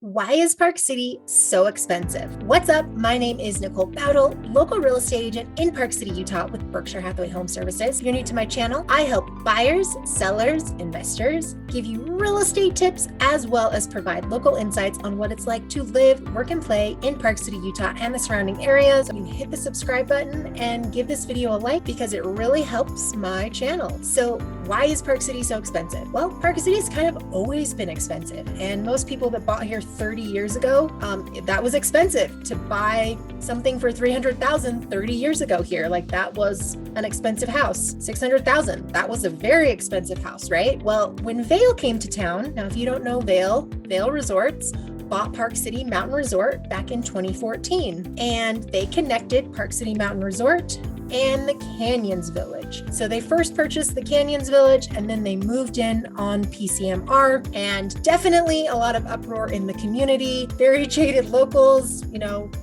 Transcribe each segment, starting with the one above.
Why is Park City so expensive? What's up? My name is Nicole Bowdle, local real estate agent in Park City, Utah with Berkshire Hathaway Home Services. If you're new to my channel, I help buyers, sellers, investors give you real estate tips as well as provide local insights on what it's like to live, work, and play in Park City, Utah and the surrounding areas. You hit the subscribe button and give this video a like because it really helps my channel. So why is Park City so expensive? Well, Park City's kind of always been expensive, and most people that bought here 30 years ago, that was expensive to buy something for $300,000 30 years ago here. Like, that was an expensive house. $600,000, that was a very expensive house, right? Well, when Vail came to town, now if you don't know Vail Resorts bought Park City Mountain Resort back in 2014, and they connected Park City Mountain Resort and the Canyons Village. So they first purchased the Canyons Village and then they moved in on PCMR, and definitely a lot of uproar in the community, very jaded locals,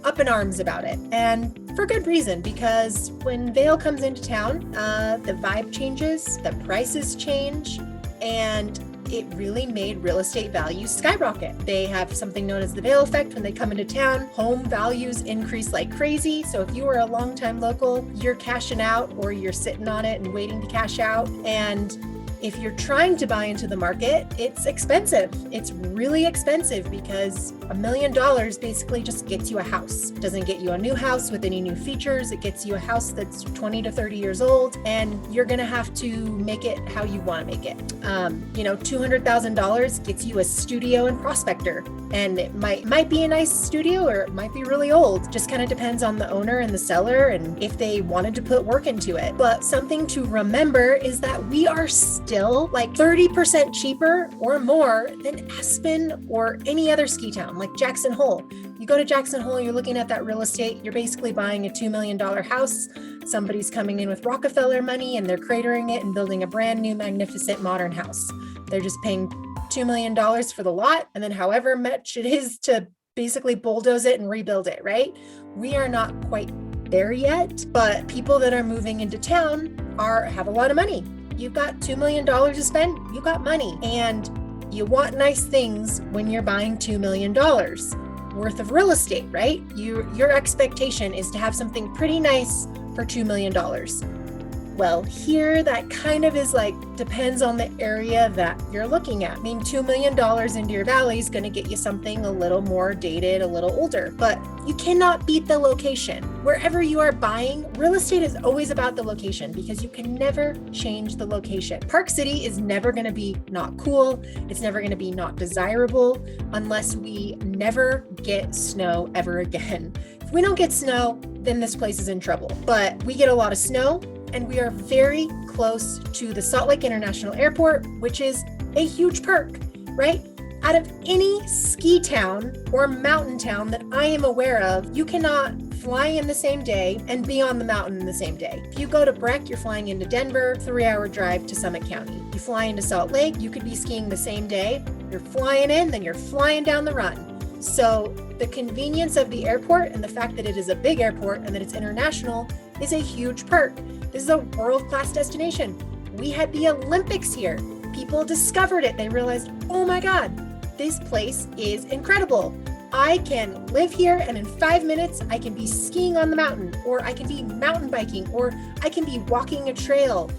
up in arms about it. And for good reason, because when Vail comes into town, the vibe changes, the prices change, and it really made real estate values skyrocket. They have something known as the Vail effect. When they come into town, home values increase like crazy. So if you are a longtime local, you're cashing out or you're sitting on it and waiting to cash out. And if you're trying to buy into the market, it's expensive. It's really expensive because $1 million basically just gets you a house. It doesn't get you a new house with any new features. It gets you a house that's 20 to 30 years old, and you're gonna have to make it how you wanna make it. $200,000 gets you a studio in Prospector, and it might be a nice studio or it might be really old. Just kind of depends on the owner and the seller and if they wanted to put work into it. But something to remember is that we are still like 30% cheaper or more than Aspen or any other ski town like Jackson Hole. You go to Jackson Hole, you're looking at that real estate, you're basically buying a $2 million house. Somebody's coming in with Rockefeller money and they're cratering it and building a brand new, magnificent, modern house. They're just paying $2 million for the lot, and then however much it is to basically bulldoze it and rebuild it, right? We are not quite there yet, but people that are moving into town have a lot of money. You've got $2 million to spend, you got money, and you want nice things when you're buying $2 million worth of real estate, right? Your expectation is to have something pretty nice for $2 million. Well, here that kind of is like, depends on the area that you're looking at. I mean, $2 million into your valley is going to get you something a little more dated, a little older, but you cannot beat the location. Wherever you are buying, real estate is always about the location because you can never change the location. Park City is never going to be not cool. It's never going to be not desirable unless we never get snow ever again. If we don't get snow, then this place is in trouble. But we get a lot of snow, and we are very close to the Salt Lake International Airport, which is a huge perk, right? Out of any ski town or mountain town that I am aware of, you cannot fly in the same day and be on the mountain in the same day. If you go to Breck, you're flying into Denver, 3-hour drive to Summit County. You fly into Salt Lake, you could be skiing the same day. You're flying in, then you're flying down the run. So the convenience of the airport and the fact that it is a big airport and that it's international is a huge perk. This is a world-class destination. We had the Olympics here. People discovered it. They realized, oh my God, this place is incredible. I can live here, and in 5 minutes, I can be skiing on the mountain, or I can be mountain biking, or I can be walking a trail,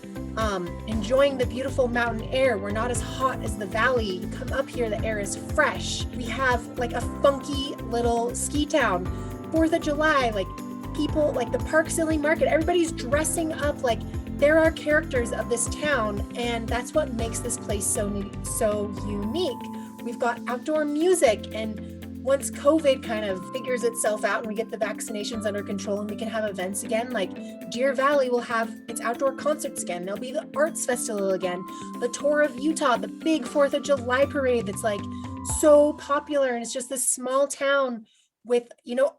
enjoying the beautiful mountain air. We're not as hot as the valley. You come up here, the air is fresh. We have like a funky little ski town. 4th of July, like people, like the Park City Market, everybody's dressing up like there are characters of this town, and that's what makes this place so unique. We've got outdoor music, and once COVID kind of figures itself out and we get the vaccinations under control and we can have events again, like Deer Valley will have its outdoor concerts again. There'll be the Arts Festival again, the Tour of Utah, the big 4th of July parade that's like so popular, and it's just this small town with,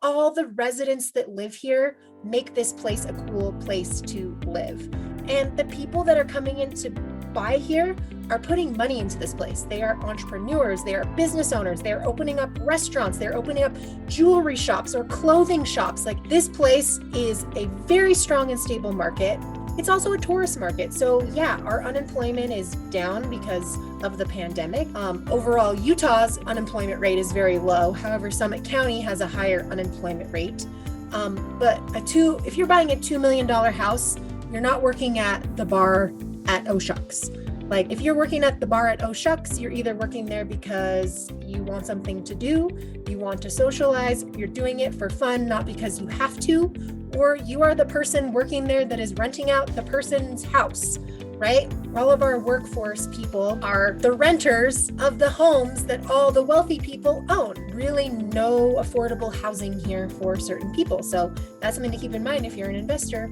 all the residents that live here make this place a cool place to live. And the people that are coming in to buy here are putting money into this place. They are entrepreneurs, they are business owners, they are opening up restaurants, they're opening up jewelry shops or clothing shops. Like, this place is a very strong and stable market. It's also a tourist market. So yeah, our unemployment is down because of the pandemic. Overall, Utah's unemployment rate is very low. However, Summit County has a higher unemployment rate. But if you're buying a $2 million house, you're not working at the bar at Oh Shucks. Like, if you're working at the bar at Oh Shucks, you're either working there because you want something to do, you want to socialize, you're doing it for fun, not because you have to, or you are the person working there that is renting out the person's house, right? All of our workforce people are the renters of the homes that all the wealthy people own. Really no affordable housing here for certain people. So that's something to keep in mind if you're an investor.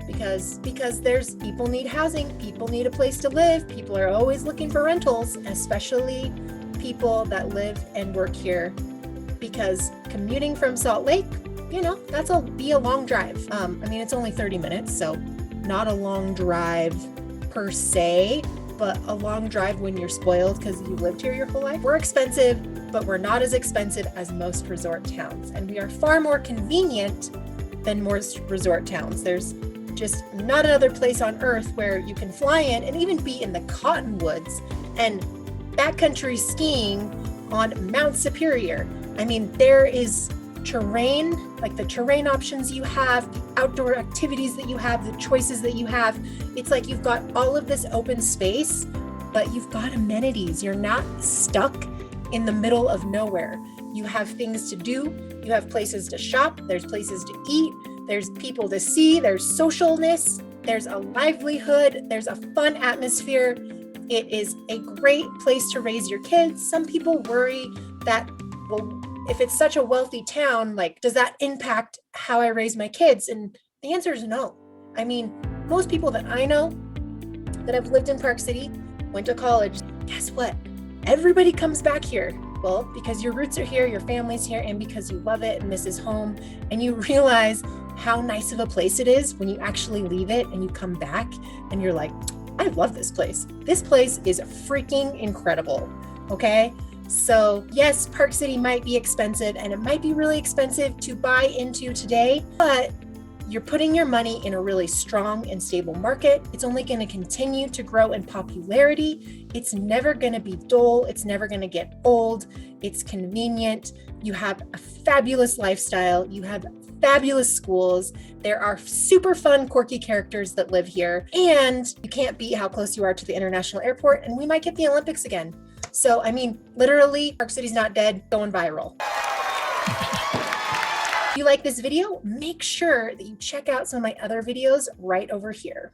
Because there's people need housing, people need a place to live, people are always looking for rentals, especially people that live and work here. Because commuting from Salt Lake, that'll be a long drive. It's only 30 minutes, so not a long drive per se, but a long drive when you're spoiled because you lived here your whole life. We're expensive, but we're not as expensive as most resort towns, and we are far more convenient than most resort towns. There's just not another place on earth where you can fly in and even be in the Cottonwoods and backcountry skiing on Mount Superior. There is terrain, like the terrain options you have, the outdoor activities that you have, the choices that you have. It's like you've got all of this open space, but you've got amenities. You're not stuck in the middle of nowhere. You have things to do, you have places to shop, there's places to eat, there's people to see, there's socialness, there's a livelihood, there's a fun atmosphere. It is a great place to raise your kids. Some people worry that, well, if it's such a wealthy town, like, does that impact how I raise my kids? And the answer is no. Most people that I know that have lived in Park City, went to college, guess what? Everybody comes back here. Well, because your roots are here, your family's here, and because you love it and this is home, and you realize how nice of a place it is when you actually leave it and you come back and you're like, I love this place. This place is freaking incredible, okay? So yes, Park City might be expensive and it might be really expensive to buy into today, but you're putting your money in a really strong and stable market. It's only going to continue to grow in popularity. It's never going to be dull. It's never going to get old. It's convenient. You have a fabulous lifestyle. You have fabulous schools. There are super fun, quirky characters that live here. And you can't beat how close you are to the international airport. And we might get the Olympics again. So, literally, Park City's not dead, going viral. If you like this video, make sure that you check out some of my other videos right over here.